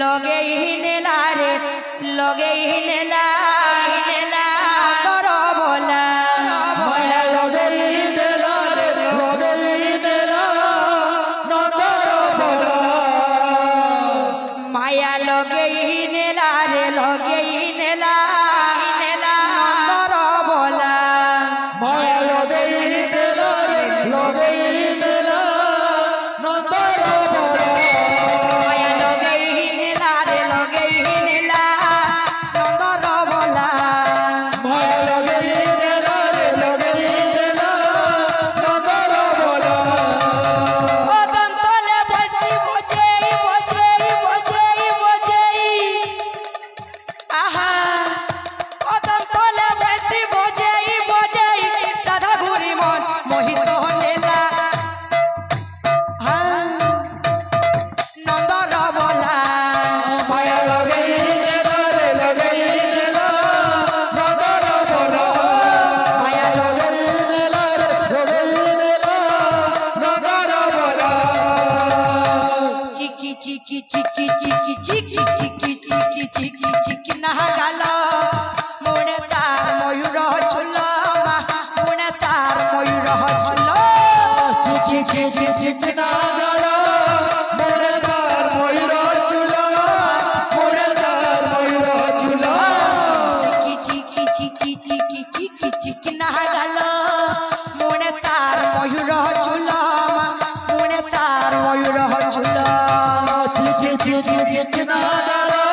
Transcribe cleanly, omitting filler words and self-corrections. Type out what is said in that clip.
लगे ही नेला रे लगे ही नेला नेला तोर बोला माया लगे ही नेला रे लगे ही नेला नंदर बोला माया लगे ही नेला रे लगे ही नेला नेला तोर बोला माया लगे ही नेला रे लगे ही नेला नंदर बोला माया लगे ही नेला रे लगे ही नेला नंदर बोला माया लगे ही नेला रे लगे ही नेला नंदर बोला ओदम तोले बसी बजेई बजेई बजेई बजेई आहा ओदम तोले बसी बजेई बजेई राधा घुरी मन मोहित नेला नंदर बोला माया लगे ही नेला रे लगे ही नेला नंदर बोला माया लगे ही नेला रे लगे ही नेला नंदर बोला चिकी चिकी चिकी चिकी चिकी चिकी चिकी चिकी चिकी नहा गालो मुने तार मयूर झुलो मा मुने तार मयूर झुलो चिकी चिकी चिकी ना गाला मोरे तार मयूर चुला मोरे तार मयूर चुला चिकी चिकी चिकी चिकी चिकी चिकी नहा गालो मुने तार मयूर झुलो मा मुने तार मयूर झुलो चिकी चिकी चिकी ना गाला